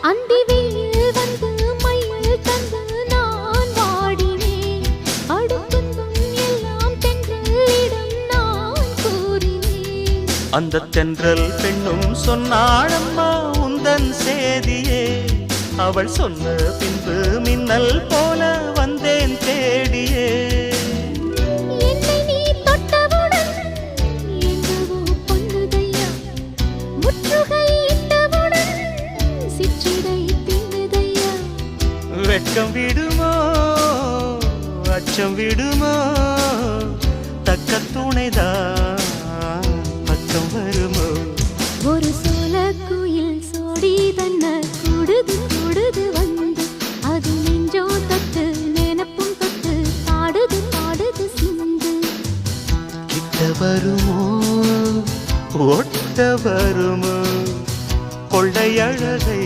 அந்தி வெயில் வந்து மயில் தந்து நான் வாடினேன். அடுத்துன்பம் எல்லாம் தென்றலிடம் நான் கூறினேன். அந்த தென்றல் பெண்ணும் சொன்னாளம்மா உந்தன் சேதியே. அவள் சொன்ன பின்பு மின்னல் போல வந்தேன் தேடியே. என்னை நீ தொட்டவுடன் எங்கவோ பொன்னுதையா. முற்றுகை இட்டவுடன் சிற்றிடை தின்னுதையா. வெட்கம் விடுமோ அச்சம் விடுமோ தக்க துணைதான் பக்கம் வருமோ. ஒரு சோல குயில் சோடி தன்ன கூடுது கூடுது வந்து. அது நெஞ்சோ தொட்டு நினப்பும் தொட்டு பாடுது பாடுது சிந்து. கிட்ட வருமோ ஒட்ட வருமோ கொள்ளை அழகை